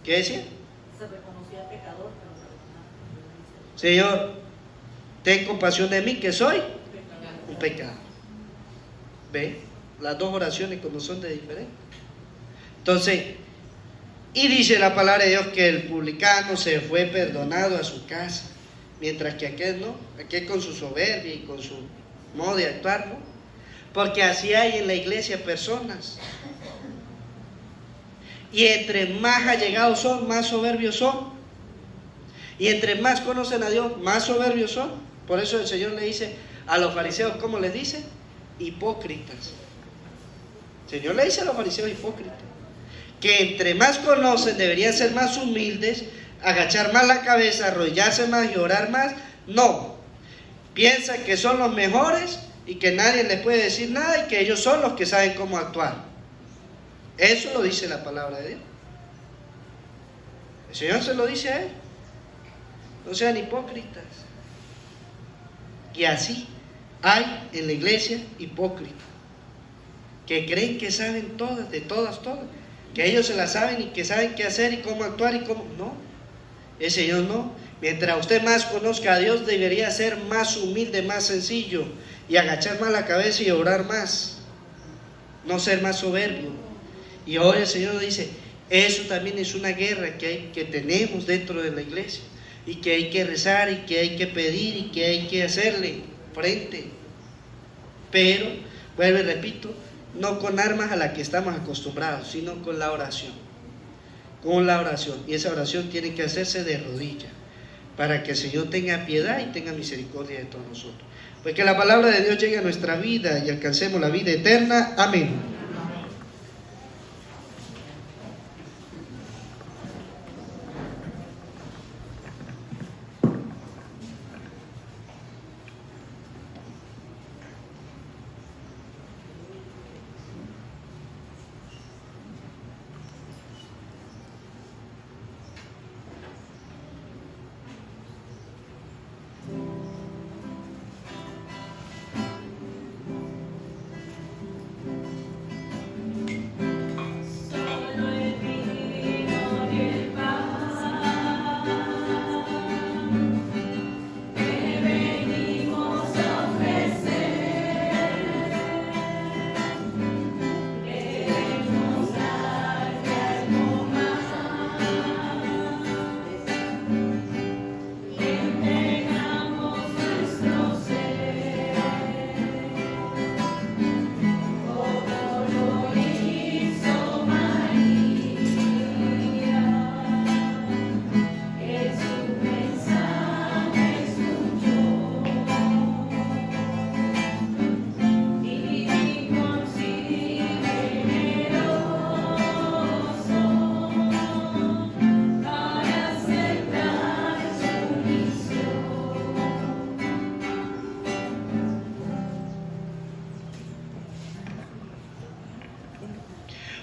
Speaker 2: ¿Qué decía?
Speaker 5: Se reconocía pecador, pero
Speaker 2: Señor, ten compasión de mí, que soy un pecador. ¿Ve? Las dos oraciones como son de diferentes. Entonces, y dice la palabra de Dios que el publicano se fue perdonado a su casa, mientras que aquel no, aquel con su soberbia y con su modo de actuar, ¿no? Porque así hay en la iglesia personas. Y entre más allegados son, más soberbios son. Y entre más conocen a Dios, más soberbios son. Por eso el Señor le dice a los fariseos, ¿cómo les dice? Hipócritas. El Señor le dice a los fariseos hipócritas, que entre más conocen deberían ser más humildes, agachar más la cabeza, arrodillarse más y orar más. No, piensan que son los mejores y que nadie les puede decir nada y que ellos son los que saben cómo actuar. Eso lo dice la palabra de Dios. El Señor se lo dice a él. No sean hipócritas. Y así hay en la iglesia hipócritas que creen que saben todas, de todas, que ellos se las saben y que saben qué hacer y cómo actuar y cómo... No, el Señor no. Mientras usted más conozca a Dios, debería ser más humilde, más sencillo y agachar más la cabeza y orar más, no ser más soberbio. Y ahora el Señor dice, eso también es una guerra que tenemos dentro de la iglesia y que hay que rezar y que hay que pedir y que hay que hacerle frente. Pero, vuelvo y repito, no con armas a las que estamos acostumbrados, sino con la oración. Con la oración. Y esa oración tiene que hacerse de rodillas, para que el Señor tenga piedad y tenga misericordia de todos nosotros. Pues que la palabra de Dios llegue a nuestra vida y alcancemos la vida eterna. Amén.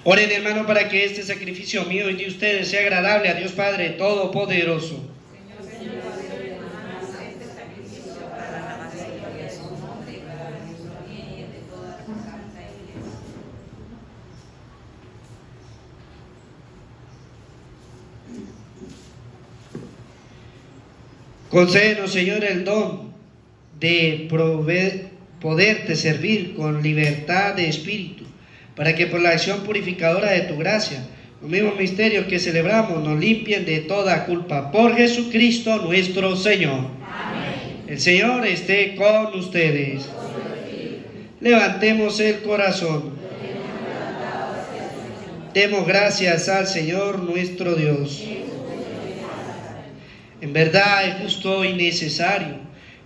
Speaker 2: Oren, hermano, para que este sacrificio mío y de ustedes sea agradable a Dios Padre Todopoderoso. Concédenos, Señor, el don de poderte servir con libertad de espíritu, para que por la acción purificadora de tu gracia Los mismos misterios que celebramos nos limpien de toda culpa. Por Jesucristo nuestro Señor.
Speaker 5: Amén.
Speaker 2: El Señor esté con ustedes. Levantemos el corazón. Demos gracias al Señor nuestro Dios. En verdad es justo y necesario,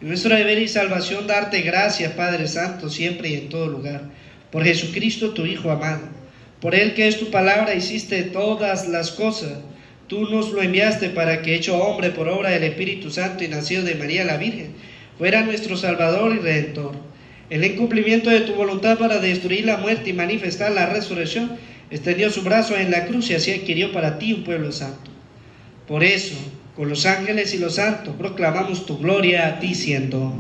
Speaker 2: y nuestro deber y salvación, darte gracias, Padre Santo, siempre y en todo lugar, por Jesucristo tu Hijo amado. Por Él, que es tu palabra, hiciste todas las cosas. Tú nos lo enviaste para que, hecho hombre por obra del Espíritu Santo y nacido de María la Virgen, fuera nuestro Salvador y Redentor. En el cumplimiento de tu voluntad para destruir la muerte y manifestar la resurrección, extendió su brazo en la cruz y así adquirió para ti un pueblo santo. Por eso, con los ángeles y los santos, proclamamos tu gloria, diciendo: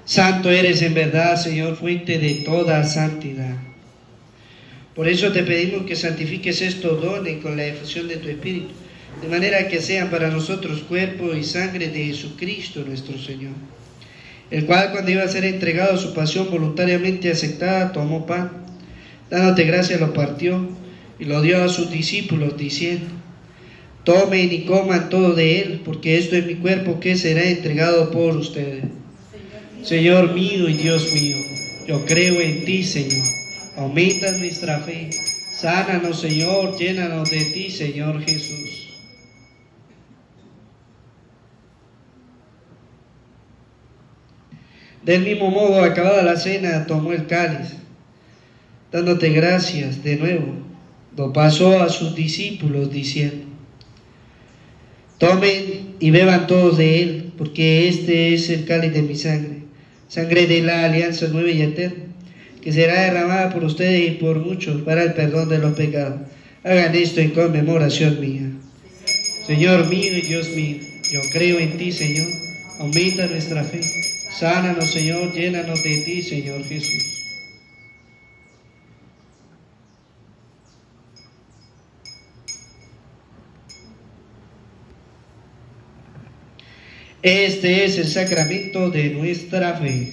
Speaker 2: Santo eres en verdad, Señor, fuente de toda santidad. Por eso te pedimos que santifiques estos dones con la efusión de tu Espíritu, de manera que sean para nosotros cuerpo y sangre de Jesucristo nuestro Señor, el cual, cuando iba a ser entregado a su pasión voluntariamente aceptada, tomó pan, dándote gracias, lo partió y lo dio a sus discípulos, diciendo: tomen y coman todo de él, porque esto es mi cuerpo que será entregado por ustedes. Señor mío y Dios mío, yo creo en ti, Señor. Aumenta nuestra fe. Sánanos, Señor, llénanos de ti, Señor Jesús. Del mismo modo, acabada la cena, tomó el cáliz, dándote gracias de nuevo, lo pasó a sus discípulos, diciendo: tomen y beban todos de él, porque este es el cáliz de mi sangre, sangre de la alianza nueva y eterna, que será derramada por ustedes y por muchos para el perdón de los pecados. Hagan esto en conmemoración mía. Señor mío y Dios mío, yo creo en ti, Señor. Aumenta nuestra fe. Sánanos, Señor, llénanos de ti, Señor Jesús. Este es el sacramento de nuestra fe.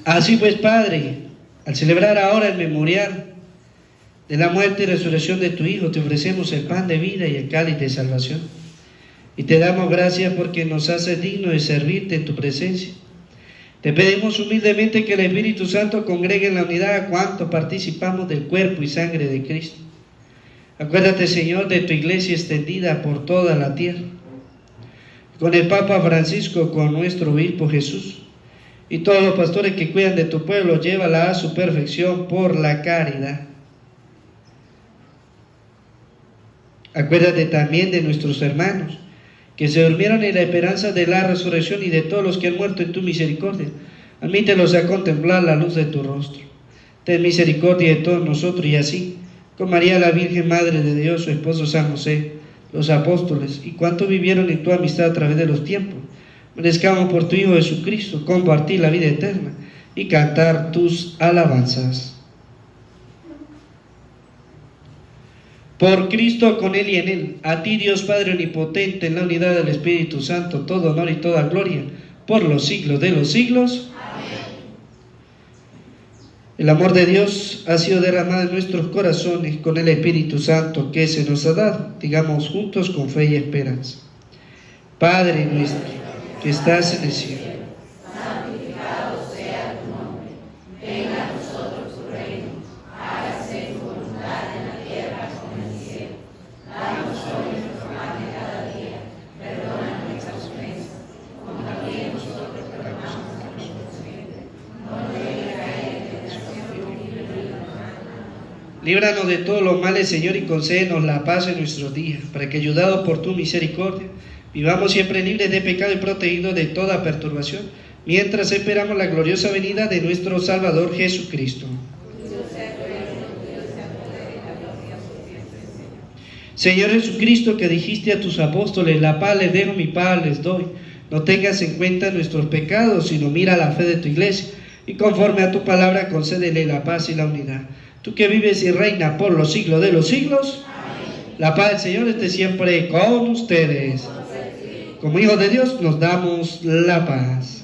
Speaker 2: Así pues, Padre, al celebrar ahora el memorial de la muerte y resurrección de tu Hijo, te ofrecemos el pan de vida y el cáliz de salvación. Y te damos gracias porque nos haces dignos de servirte en tu presencia. Te pedimos humildemente que el Espíritu Santo congregue en la unidad a cuantos participamos del cuerpo y sangre de Cristo. Acuérdate, Señor, de tu iglesia extendida por toda la tierra, con el Papa Francisco, con nuestro obispo Jesús, y todos los pastores que cuidan de tu pueblo, llévala a su perfección por la caridad. Acuérdate también de nuestros hermanos que se durmieron en la esperanza de la resurrección y de todos los que han muerto en tu misericordia. Admítelos a contemplar la luz de tu rostro. Ten misericordia de todos nosotros, y así, con María la Virgen Madre de Dios, su esposo San José, los apóstoles, y cuantos vivieron en tu amistad a través de los tiempos, merezcamos por tu Hijo Jesucristo compartir la vida eterna y cantar tus alabanzas. Por Cristo, con Él y en Él, a ti Dios Padre Omnipotente, en la unidad del Espíritu Santo, todo honor y toda gloria, por los siglos de los siglos. Amén. El amor de Dios ha sido derramado en nuestros corazones con el Espíritu Santo que se nos ha dado. Digamos juntos con fe y esperanza. Padre nuestro, que estás en el cielo,
Speaker 5: santificado sea tu nombre. Venga a nosotros tu reino. Hágase tu voluntad en la tierra como en el cielo. Danos hoy nuestro pan de cada día. Perdona nuestras ofensas, como también nosotros perdonamos a los que nos ofenden. No nos dejes caer en tentación y líbranos del mal.
Speaker 2: Líbranos de todos los males, Señor, y concédenos la paz en nuestros días, para que, ayudados por tu misericordia, vivamos siempre libres de pecado y protegidos de toda perturbación, mientras esperamos la gloriosa venida de nuestro Salvador Jesucristo. Señor Jesucristo, que dijiste a tus apóstoles, la paz les dejo, mi paz les doy, no tengas en cuenta nuestros pecados, sino mira la fe de tu iglesia, y conforme a tu palabra concédele la paz y la unidad. Tú que vives y reinas por los siglos de los siglos, amén. La paz del Señor esté siempre con ustedes. Como hijos de Dios nos damos la paz.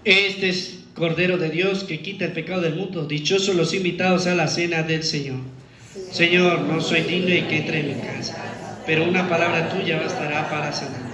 Speaker 2: Este es Cordero de Dios que quita el pecado del mundo. Dichosos los invitados a la cena del Señor. Señor, no soy digno de que entre en mi casa, pero una palabra tuya bastará para sanar.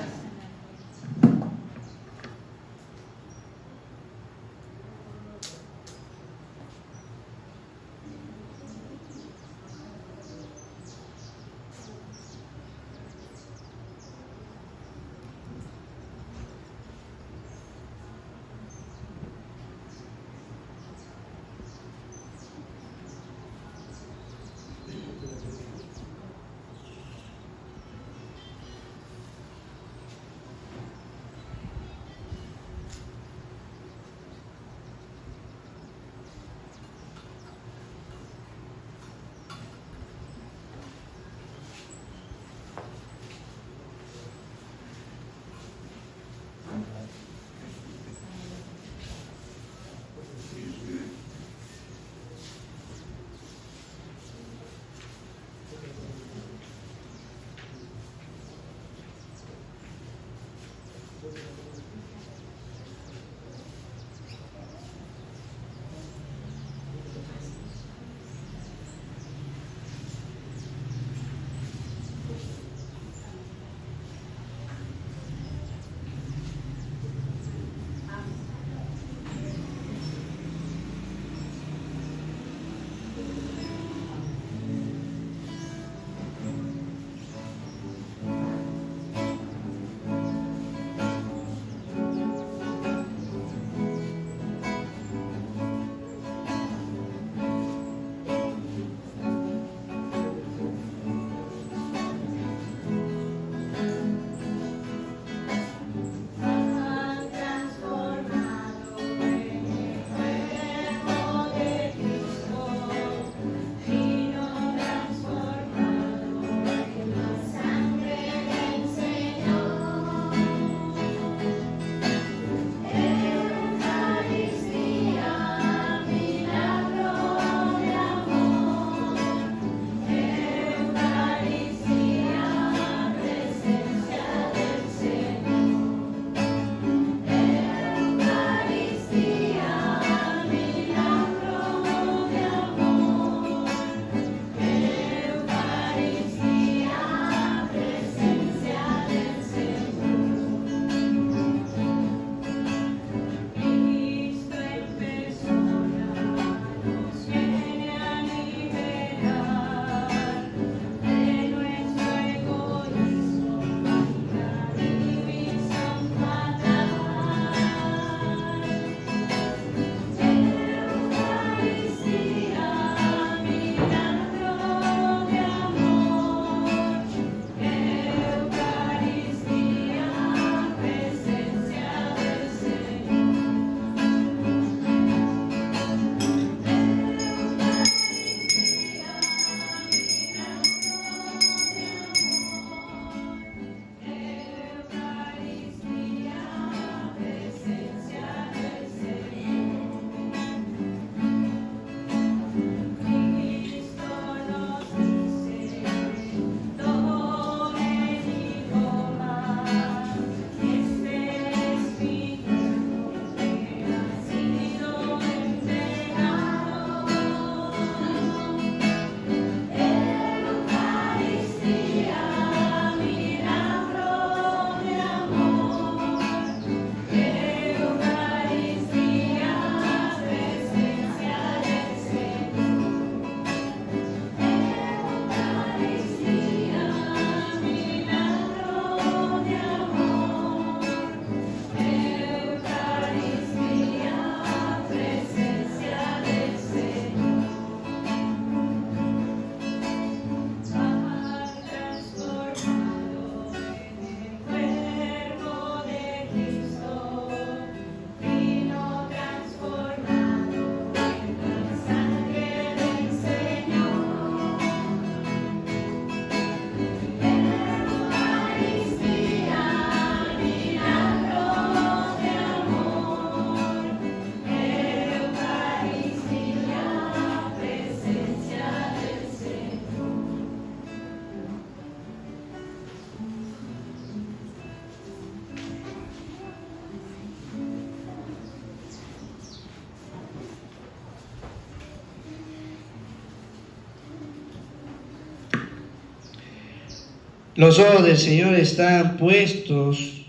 Speaker 2: Los ojos del Señor están puestos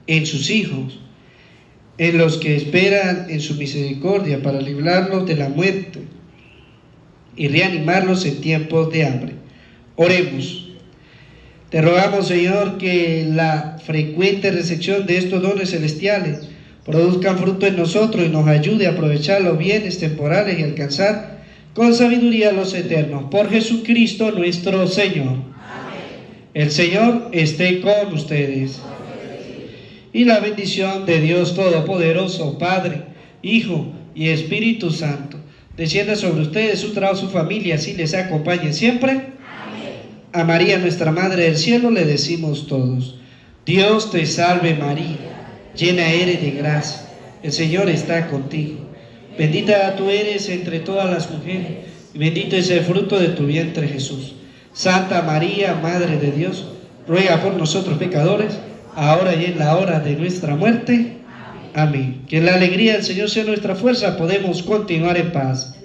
Speaker 2: en sus hijos, en los que esperan en su misericordia para librarlos de la muerte y reanimarlos en tiempos de hambre. Oremos. Te rogamos, Señor, que la frecuente recepción de estos dones celestiales produzcan fruto en nosotros y nos ayude a aprovechar los bienes temporales y alcanzar con sabiduría los eternos. Por Jesucristo nuestro Señor. Amén. El Señor esté con ustedes. Y la bendición de Dios Todopoderoso, Padre, Hijo y Espíritu Santo, descienda sobre ustedes, su trabajo, su familia, así les acompañe siempre. Amén. A María, nuestra Madre del Cielo, le decimos todos: Dios te salve María, llena eres de gracia, el Señor está contigo. Bendita tú eres entre todas las mujeres, y bendito es el fruto de tu vientre Jesús. Santa María, Madre de Dios, ruega por nosotros pecadores, ahora y en la hora de nuestra muerte. Amén. Que la alegría del Señor sea nuestra fuerza, podemos continuar en paz.